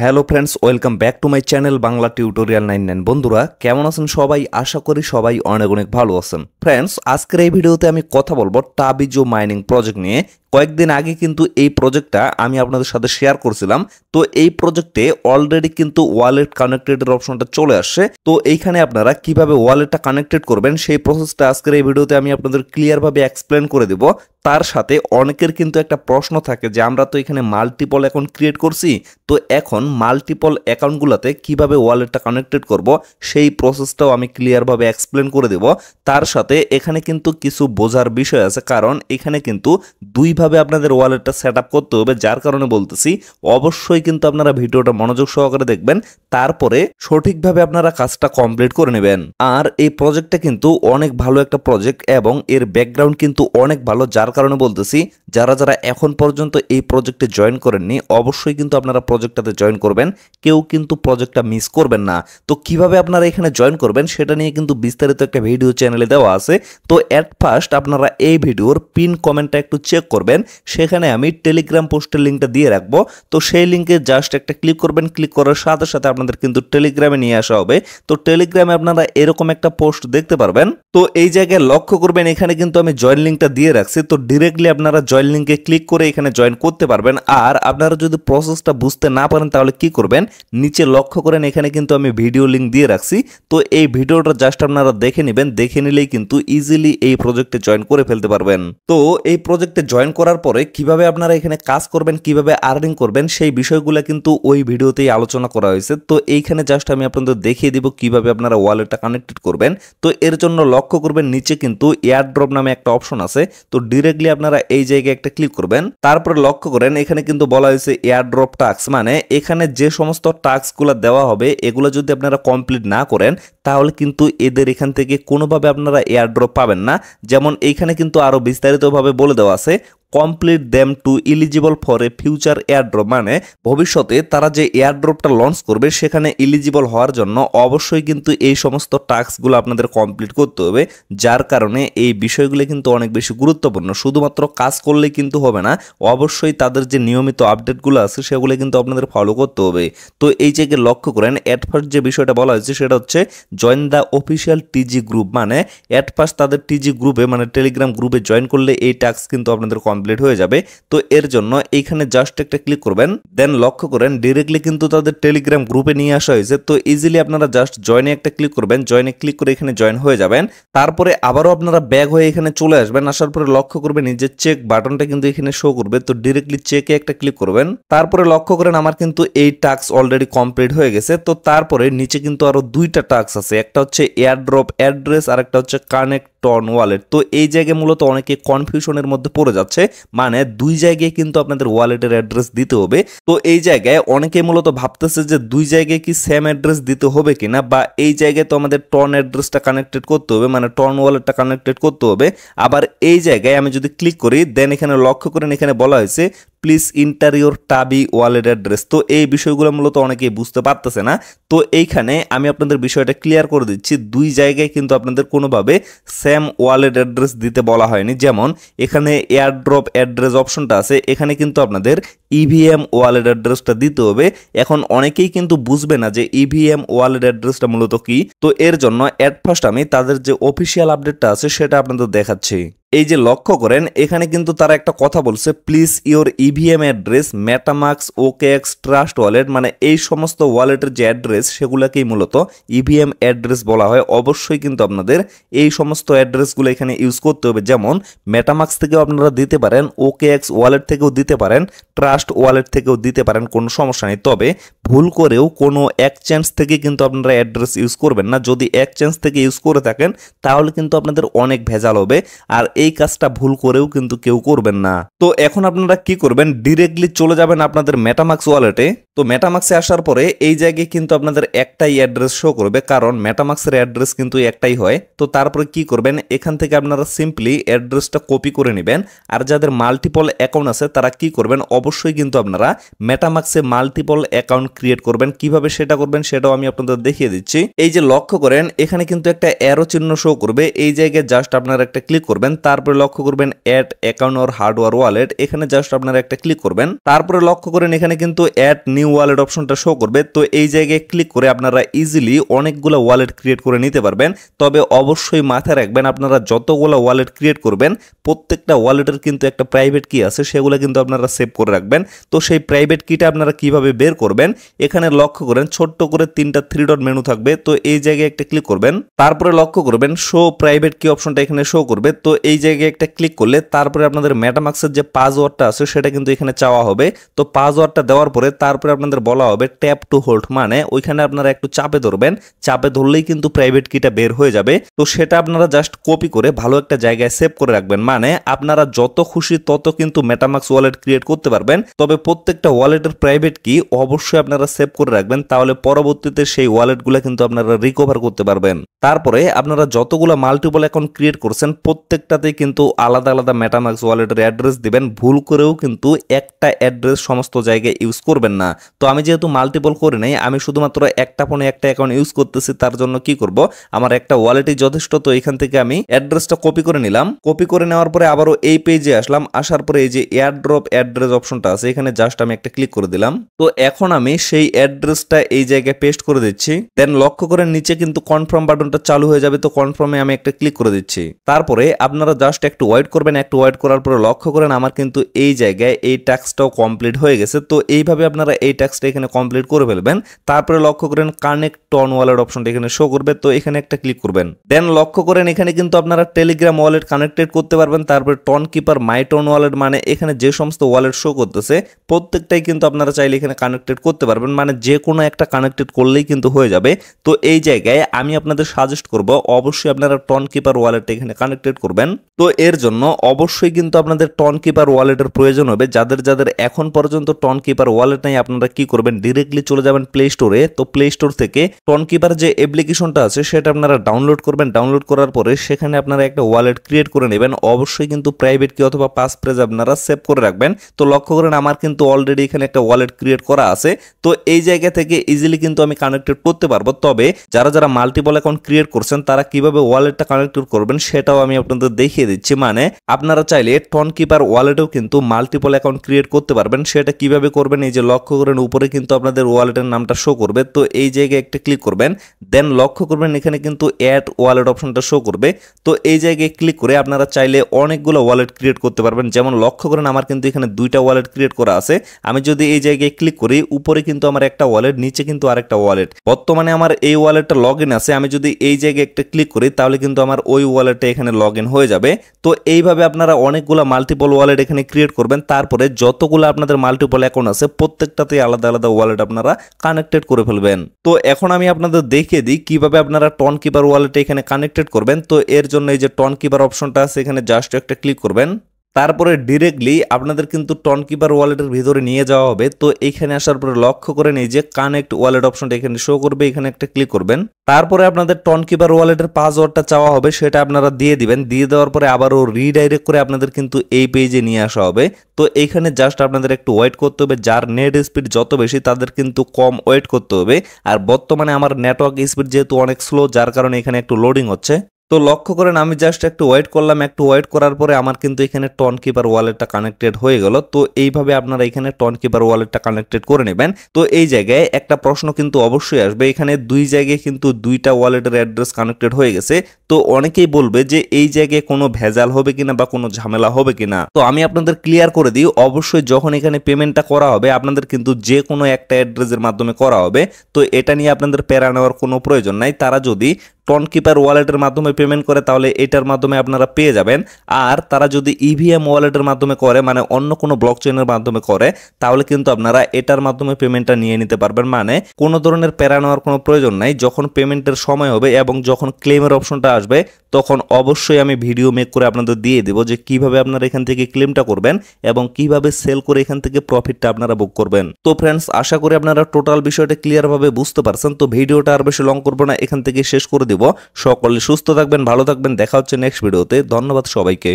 Hello friends, welcome back to my channel Bangla tutorial 99। বন্ধুরা কেমন আছেন সবাই? আশা করি সবাই অনেক অনেক ভালো আছেন। ফ্রেন্ডস, আজকের এই ভিডিওতে আমি কথা বলবো টাবিজো মাইনিং প্রজেক্ট নিয়ে। কয়েকদিন আগে কিন্তু এই প্রজেক্টটা আমি আপনাদের সাথে শেয়ার করছিলাম। তো এই প্রজেক্টে অলরেডি কিন্তু ওয়ালেট কানেক্টেডের অপশনটা চলে আসছে। তো এইখানে আপনারা কিভাবে ওয়ালেটটা কানেক্টেড করবেন সেই প্রসেসটা আজকের এই ভিডিওতে আমি আপনাদের ক্লিয়ারভাবে এক্সপ্লেন করে দেব। তার সাথে অনেকের কিন্তু একটা প্রশ্ন থাকে যে আমরা তো এখানে মাল্টিপল অ্যাকাউন্ট ক্রিয়েট করছি, তো এখন মাল্টিপল অ্যাকাউন্টগুলোতে কিভাবে ওয়ালেটটা কানেক্টেড করব সেই প্রসেসটাও আমি ক্লিয়ারভাবে এক্সপ্লেন করে দেব। তার সাথে এখানে কিন্তু কিছু বোঝার বিষয় আছে, কারণ এখানে কিন্তু দুইভাবে আপনাদের ওয়ালেটটা সেট আপ করতে হবে। যার কারণে বলতেছি অবশ্যই কিন্তু আপনারা ভিডিওটা মনোযোগ সহকারে দেখবেন, তারপরে সঠিকভাবে আপনারা কাজটা কমপ্লিট করে নেবেন। আর এই প্রজেক্টটা কিন্তু অনেক ভালো একটা প্রজেক্ট এবং এর ব্যাকগ্রাউন্ড কিন্তু অনেক ভালো। যার কারণে বলতেছি যারা যারা এখন পর্যন্ত এই প্রজেক্টে জয়েন করেননি অবশ্যই কিন্তু আপনারা প্রজেক্টটাতে জয়েন করবেন, কেউ কিন্তু প্রজেক্টটা মিস করবেন না। তো কিভাবে আপনারা এখানে জয়েন করবেন সেটা নিয়ে কিন্তু বিস্তারিত একটা ভিডিও চ্যানেলে দেওয়া আছে। তো এট ফার্স্ট আপনারা এই ভিডিওর পিন কমেন্টটা একটু চেক করবেন, সেখানে আমি টেলিগ্রাম পোস্টের লিঙ্কটা দিয়ে রাখবো। তো সেই লিঙ্কে জাস্ট একটা ক্লিক করবেন, ক্লিক করার সাথে সাথে আপনাদের কিন্তু টেলিগ্রামে নিয়ে আসা হবে। তো টেলিগ্রামে আপনারা এরকম একটা পোস্ট দেখতে পারবেন। তো এই জায়গায় লক্ষ্য করবেন এখানে কিন্তু আমি জয়েন লিঙ্কটা দিয়ে রাখছি। তো ডিরেক্টলি আপনারা জয়েন লিঙ্কে ক্লিক করে এখানে জয়েন করতে পারবেন। আর আপনারা যদি প্রসেসটা বুঝতে না পারেন তাহলে কি করবেন, নিচে লক্ষ্য করেন এখানে কিন্তু আমি ভিডিও লিঙ্ক দিয়ে রাখছি। তো এই ভিডিওটা জাস্ট আপনারা দেখে নেবেন, দেখে নিলেই কিন্তু ইজিলি এই প্রজেক্টে জয়েন করে ফেলতে পারবেন। তো এই প্রজেক্টে জয়েন করার পরে কিভাবে আপনারা এখানে কাজ করবেন, কিভাবে আর্নিং করবেন সেই বিষয়গুলো কিন্তু ওই ভিডিওতেই আলোচনা করা হয়েছে। তো এইখানে জাস্ট আমি আপনাদের দেখিয়ে দিব কিভাবে আপনারা ওয়ালেটটা কানেক্টেড করবেন। তো এর জন্য লক্ষ্য করবেন নিচে কিন্তু এয়ারড্রপ নামে একটা অপশন আছে। তো ডিরেক্টলি আপনারা এই জায়গায় একটা ক্লিক করবেন, তারপরে লক্ষ্য করেন এখানে কিন্তু বলা হয়েছে এয়ারড্রপ টাস্ক, মানে এখানে যে সমস্ত টাস্কগুলো দেওয়া হবে এগুলো যদি আপনারা কমপ্লিট না করেন তাহলে কিন্তু এদের এখান থেকে কোনোভাবে আপনারা এয়ারড্রপ পাবেন না। যেমন এইখানে কিন্তু আরো বিস্তারিতভাবে বলে দেওয়া আছে complete them to eligible for a future airdrop, মানে ভবিষ্যতে তারা যে এয়ারড্রপটা লঞ্চ করবে সেখানে ইলিজিবল হওয়ার জন্য অবশ্যই কিন্তু এই সমস্ত টাস্কগুলো আপনাদের কমপ্লিট করতে হবে। যার কারণে এই বিষয়গুলো কিন্তু অনেক বেশি গুরুত্বপূর্ণ। শুধুমাত্র কাজ করলেই কিন্তু হবে না, অবশ্যই তাদের যে নিয়মিত আপডেটগুলো আছে সেগুলো কিন্তু আপনাদের ফলো করতে হবে। তো এই জায়গায় লক্ষ্য করেন এট ফার্স্ট যে বিষয়টা বলা হয়েছে সেটা হচ্ছে জয়েন দ্য অফিসিয়াল টিজি গ্রুপ, মানে এট ফার্স্ট তাদের টিজি গ্রুপে মানে টেলিগ্রাম গ্রুপে জয়েন করলে এই টাস্ক কিন্তু আপনাদের কমপ্লিট হয়ে যাবে। তো এর জন্য এইখানে জাস্ট একটা ক্লিক করবেন, দেন লক্ষ্য করেন ডিরেক্টলি কিন্তু তাদের টেলিগ্রাম গ্রুপে নিয়ে আসা হয়েছে। তো ইজিলি আপনারা জাস্ট জয়েনে একটা ক্লিক করবেন, জয়েনে ক্লিক করে এখানে জয়েন হয়ে যাবেন। তারপরে আবারও আপনারা ব্যাক হয়ে এখানে চলে আসবেন, আসার পরে লক্ষ্য করবেন নিজের চেক বাটনটা কিন্তু এখানে শো করবে। তো ডিরেক্টলি চেকে একটা ক্লিক করবেন, তারপরে লক্ষ্য করেন আমার কিন্তু এই টাস্ক অলরেডি কমপ্লিট হয়ে গেছে। তো তারপরে নিচে কিন্তু আরো দুইটা টাস্ক আছে, একটা হচ্ছে এয়ারড্রপ অ্যাড্রেস আর একটা হচ্ছে কানেক্ট টন ওয়ালেট। তো এই জায়গায় মূলত অনেকে কনফিউশনের মধ্যে পড়ে যাচ্ছে, মানে দুই জায়গায় কিন্তু আপনাদের ওয়ালেটের অ্যাড্রেস দিতে হবে। তো এই জায়গায় অনেকে মূলত ভাবতেছে যে দুই জায়গায় কি সেম অ্যাড্রেস দিতে হবে কিনা, বা এই জায়গায় তো আমাদের টন অ্যাড্রেসটা কানেক্টেড করতে হবে, মানে টন ওয়ালেটটা কানেক্টেড করতে হবে। আবার এই জায়গায় আমি যদি ক্লিক করি দেন এখানে লক্ষ্য করেন এখানে বলা হয়েছে প্লিজ ইন্টার ইউর টাবি ওয়ালেট অ্যাড্রেস। তো এই বিষয়গুলো মূলত অনেকেই বুঝতে পারতেছে না। তো এইখানে আমি আপনাদের বিষয়টা ক্লিয়ার করে দিচ্ছি, দুই জায়গায় কিন্তু আপনাদের কোনোভাবে সেম ওয়ালেট অ্যাড্রেস দিতে বলা হয়নি। যেমন এখানে এয়ারড্রপ অ্যাড্রেস অপশনটা আছে, এখানে কিন্তু আপনাদের ইভিএম ওয়ালেট অ্যাড্রেসটা দিতে হবে। এখন অনেকেই কিন্তু বুঝবে না যে ইভিএম ওয়ালেট অ্যাড্রেসটা মূলত কি। তো এর জন্য এট ফার্স্ট আমি তাদের যে অফিসিয়াল আপডেটটা আছে সেটা আপনাদের দেখাচ্ছি। এই যে লক্ষ্য করেন এখানে কিন্তু তারা একটা কথা বলছে please your EVM address MetaMask OKX trust wallet, মানে এই সমস্ত ওয়ালেটের যে অ্যাড্রেস সেগুলোকেই মূলত ইভিএম অ্যাড্রেস বলা হয়। অবশ্যই কিন্তু আপনাদের এই সমস্ত অ্যাড্রেসগুলো এখানে ইউজ করতে হবে। যেমন মেটামাক্স থেকেও আপনারা দিতে পারেন, ওকেএক্স ওয়ালেট থেকেও দিতে পারেন, ট্রাস্ট ওয়ালেট থেকেও দিতে পারেন, কোনো সমস্যা নেই। তবে ভুল করেও কোনো এক্সচেঞ্জ থেকে কিন্তু আপনারা অ্যাড্রেস ইউজ করবেন না। যদি এক্সচেঞ্জ থেকে ইউজ করে থাকেন তাহলে কিন্তু আপনাদের অনেক ভেজাল হবে, আর এই কাজটা ভুল করেও কিন্তু কেউ করবেন না। তো এখন আপনারা কি করবেন, ডিরেক্টলি চলে যাবেন আপনাদের মেটামাক্স ওয়ালেটে। তো মেটামাক্সে আসার পরে এই জায়গায় কিন্তু আপনাদের একটাই অ্যাড্রেস শো করবে, কারণ মেটামাক্সের অ্যাড্রেস কিন্তু একটাই হয়। তো তারপরে কি করবেন, এখান থেকে আপনারা সিম্পলি অ্যাড্রেসটা কপি করে নেবেন। আর যাদের মাল্টিপল অ্যাকাউন্ট আছে তারা কি করবেন, অবশ্যই কিন্তু আপনারা মেটামাক্সে মাল্টিপল অ্যাকাউন্ট ক্রিয়েট করবেন। কিভাবে সেটা করবেন সেটাও আমি আপনাদের দেখিয়ে দিচ্ছি। এই যে লক্ষ্য করেন এখানে কিন্তু একটা অ্যারো চিহ্ন শো করবে, এই জায়গায় জাস্ট আপনারা একটা ক্লিক করবেন। তারপরে লক্ষ্য করবেন add account or hardware wallet, এখানে জাস্ট আপনারা একটা ক্লিক করবেন। তারপরে লক্ষ্য করেন এখানে কিন্তু অ্যাড নিউ ওয়ালেট অপশনটা শো করবে। তো এই জায়গায় ক্লিক করে আপনারা ইজিলি অনেকগুলো ওয়ালেট ক্রিয়েট করে নিতে পারবেন। তবে অবশ্যই মাথায় রাখবেন আপনারা যতগুলো ওয়ালেট ক্রিয়েট করবেন প্রত্যেকটা ওয়ালেটের কিন্তু একটা প্রাইভেট কি আছে সেগুলো কিন্তু আপনারা সেভ করে রাখবেন। তো সেই প্রাইভেট কিটা আপনারা কিভাবে বের করবেন, এখানে লক্ষ্য করেন ছোট্ট করে 3টা 3 ডট মেনু থাকবে। তো এই জায়গায় একটা ক্লিক করবেন, তারপরে লক্ষ্য করবেন শো প্রাইভেট কি অপশনটা এখানে শো করবে। তো এই জায়গায় একটা ক্লিক করলে তারপরে আপনাদের মেটামাক্সের যে পাসওয়ার্ডটা আছে সেটা কিন্তু এখানে চাওয়া হবে। তো পাসওয়ার্ডটা দেওয়ার পরে তারপরে আপনাদের বলা হবে ট্যাপ টু হোল্ড, মানে ওইখানে আপনারা একটু চাপে ধরবেন, চাপে ধরলেই কিন্তু প্রাইভেট কিটা বের হয়ে যাবে। তো সেটা আপনারা জাস্ট কপি করে ভালো একটা জায়গায় সেভ করে রাখবেন, মানে আপনারা যত খুশি তত কিন্তু মেটামাক্স ওয়ালেট ক্রিয়েট করতে পারবেন। তবে প্রত্যেকটা ওয়ালেটের প্রাইভেট কি অবশ্যই আপনারা সেভ করে রাখবেন, তাহলে পরবর্তীতে সেই ওয়ালেটগুলো কিন্তু আপনারা রিকভার করতে পারবেন। তারপরে আপনারা যতগুলো মাল্টিপল অ্যাকাউন্ট ক্রিয়েট করছেন প্রত্যেকটাতেই কিন্তু আলাদা আলাদা মেটামাক্স ওয়ালেটের অ্যাড্রেস দিবেন। ভুল করেও কিন্তু একটা অ্যাড্রেস সমস্ত জায়গায় ইউজ করবেন না। তো আমি যেহেতু মাল্টিপল করে নাই, আমি শুধুমাত্র একটা ফোনে একটা অ্যাকাউন্ট ইউজ করতেছি, তার জন্য কি করব, আমার একটা ওয়ালেটই যথেষ্ট। তো এখান থেকে আমি অ্যাড্রেসটা কপি করে নিলাম। কপি করে নেওয়ার পরে আবারও এই পেজে আসলাম, আসার পরে এই যে এয়ারড্রপ অ্যাড্রেস অপশনটা আছে এখানে জাস্ট আমি একটা ক্লিক করে দিলাম। তো এখন আমি সেই অ্যাড্রেসটা এই জায়গায় পেস্ট করে দিচ্ছি। দেন লক্ষ্য করেন নিচে কিন্তু কনফার্ম বাটনটা চালু হয়ে যাবে। তো কনফার্মে আমি একটা ক্লিক করে দিচ্ছি। তারপরে আপনারা জাস্ট একটু ওয়েট করবেন। একটু ওয়েট করার পরে লক্ষ্য করেন আমার কিন্তু এই জায়গায় এই টাস্কটাও কমপ্লিট হয়ে গেছে। তো এইভাবে আপনারা এই টাস্কটা এখানে কমপ্লিট করে ফেলবেন। তারপরে লক্ষ্য করেন কানেক্ট টন ওয়ালেট অপশনটা এখানে শো করবে। তো এখানে একটা ক্লিক করবেন। দেন লক্ষ্য করেন এখানে কিন্তু আপনারা টেলিগ্রাম ওয়ালেট কানেক্টেড করতে পারবেন। তারপরে টন কিপার মাই টন ওয়ালেট, মানে এখানে যে সমস্ত ওয়ালেট শো করতেছে প্রত্যেকটাই কিন্তু আপনারা চাইলে এখানে কানেক্টেড করতে পারবেন, মানে যে কোনো একটা কানেক্টেড করলেই কিন্তু হয়ে যাবে। তো এই জায়গায় আমি আপনাদের সাজেস্ট করব অবশ্যই আপনারা টন কিপার ওয়ালেটটা এখানে কানেক্টেড করবেন। তো এর জন্য অবশ্যই কিন্তু আপনাদের টন কিপার ওয়ালেটের প্রয়োজন হবে। যাদের যাদের এখন পর্যন্ত টন কিপার ওয়ালেট নাই আপনারা কি করবেন, ডিরেক্টলি চলে যাবেন প্লে স্টোরে। তো প্লে স্টোর থেকে টন কিপার যে অ্যাপ্লিকেশনটা আছে সেটা আপনারা ডাউনলোড করবেন। ডাউনলোড করার পরে সেখানে আপনারা একটা ওয়ালেট ক্রিয়েট করে নেবেন। অবশ্যই কিন্তু প্রাইভেট কি অথবা পাস ফ্রেজ আপনারা সেভ করে রাখবেন। তো লক্ষ্য করেন আমার কিন্তু অলরেডি এখানে একটা ওয়ালেট ক্রিয়েট করা আছে। তো এই জায়গা থেকে ইজিলি কিন্তু আমি কানেক্টেড করতে পারবো। তবে যারা যারা মাল্টিপল অ্যাকাউন্ট ক্রিয়েট করছেন তারা কিভাবে ওয়ালেটটা কানেক্টেড করবেন সেটাও আমি আপনাদের দেখিয়ে দিচ্ছি। মানে আপনারা চাইলে টন কিপার ওয়ালেটেও কিন্তু মাল্টিপল অ্যাকাউন্ট ক্রিয়েট করতে পারবেন। সেটা কিভাবে করবেন, এই যে লক্ষ্য করেন উপরে কিন্তু আপনাদের ওয়ালেটের নামটা শো করবে। তো এই জায়গায় একটা ক্লিক করবেন। দেন লক্ষ্য করবেন এখানে কিন্তু অ্যাড ওয়ালেট অপশনটা শো করবে। তো এই জায়গায় ক্লিক করে আপনারা চাইলে অনেকগুলো ওয়ালেট ক্রিয়েট করতে পারবেন। যেমন লক্ষ্য করেন আমার কিন্তু এখানে 2টা ওয়ালেট ক্রিয়েট করা আছে। আমি যদি এই জায়গায় ক্লিক করি উপরে কিন্তু আমার একটা ওয়ালেট, নিচে কিন্তু আরেকটা ওয়ালেট। বর্তমানে আমার এই ওয়ালেটটা লগ ইন আছে। আমি যদি এই জায়গায় একটা ক্লিক করি তাহলে কিন্তু আমার ওই ওয়ালেটটা এখানে লগ ইন হয়ে যাবে। তো এইভাবে আপনারা অনেকগুলো মাল্টিপল ওয়ালেট এখানে ক্রিয়েট করবেন। তারপরে যতগুলো আপনাদের মাল্টিপল অ্যাকাউন্ট আছে প্রত্যেকটাতেই আলাদা আলাদা ওয়ালেট আপনারা কানেক্টেড করে ফেলবেন। তো এখন আমি আপনাদের দেখিয়ে দিই কিভাবে আপনারা টন কিপার ওয়ালেটে এখানে কানেক্টেড করবেন। তো এর জন্য এই যে টন কিপার অপশনটা আছে এখানে জাস্ট একটা ক্লিক করবেন। তারপরে ডিরেক্টলি আপনাদের কিন্তু টন কিপার ওয়ালেটের ভিতরে নিয়ে যাওয়া হবে। তো এখানে আসার পরে লক্ষ্য করেন এই যে কানেক্ট ওয়ালেট অপশনটা এখানে শো করবে, এখানে একটা ক্লিক করবেন। তারপরে আপনাদের টন কিপার ওয়ালেটের পাসওয়ার্ডটা চাওয়া হবে, সেটা আপনারা দিয়ে দিবেন। দিয়ে দেওয়ার পরে আবারও রিডাইরেক্ট করে আপনাদের কিন্তু এই পেজে নিয়ে আসা হবে। তো এইখানে জাস্ট আপনাদের একটু ওয়েট করতে হবে। যার নেট স্পিড যত বেশি তাদের কিন্তু কম ওয়েট করতে হবে। আর বর্তমানে আমার নেটওয়ার্ক স্পিড যেহেতু অনেক স্লো, যার কারণে এখানে একটু লোডিং হচ্ছে। তো লক্ষ্য করেন আমি জাস্ট একটু ওয়েট করলাম। একটু ওয়েট করার পরে আমার কিন্তু এখানে টন কিপার ওয়ালেটটা কানেক্টেড হয়ে গেল। তো এইভাবে আপনারা এখানে টন কিপার ওয়ালেটটা কানেক্টেড করে নেবেন। তো এই জায়গায় একটা প্রশ্ন কিন্তু অবশ্যই আসবে, এখানে 2 জায়গায় কিন্তু 2টা ওয়ালেটের অ্যাড্রেস কানেক্টেড হয়ে গেছে। তো অনেকেই বলবে যে এই জায়গায় কোনো ভেজাল হবে কিনা বা কোনো ঝামেলা হবে কিনা। তো আমি আপনাদের ক্লিয়ার করে দিই, অবশ্যই যখন এখানে পেমেন্টটা করা হবে আপনাদের কিন্তু যে কোনো একটা অ্যাড্রেসের মাধ্যমে করা হবে। তো এটা নিয়ে আপনাদের প্যারা নেওয়ার কোনো প্রয়োজন নাই। তারা যদি টন কিপার ওয়ালেটের মাধ্যমে পেমেন্ট করে তাহলে এটার মাধ্যমে আপনারা পেয়ে যাবেন। আর তারা যদি ইভিএম ওয়ালেটের মাধ্যমে করে, মানে অন্য কোনো ব্লকচেনের মাধ্যমে করে, তাহলে কিন্তু আপনারা এটার মাধ্যমে পেমেন্টটা নিয়ে নিতে পারবেন। মানে কোনো ধরনের প্যারা নেওয়ার কোনো প্রয়োজন নাই। যখন পেমেন্টের সময় হবে এবং যখন ক্লেমের অপশনটা আসবে তখন অবশ্যই আমি ভিডিও মেক করে আপনাদের দিয়ে দেবো যে কিভাবে আপনারা এখান থেকে ক্লেমটা করবেন এবং কিভাবে সেল করে এখান থেকে প্রফিটটা আপনারা বুক করবেন। তো ফ্রেন্ডস, আশা করি আপনারা টোটাল বিষয়টা ক্লিয়ারভাবে বুঝতে পারছেন। তো ভিডিওটা আর বেশি লং করবো না, এখান থেকে শেষ করে দেব। সকলে সুস্থ থাকবেন, ভালো থাকবেন, দেখা হচ্ছে নেক্সট ভিডিওতে। ধন্যবাদ সবাইকে।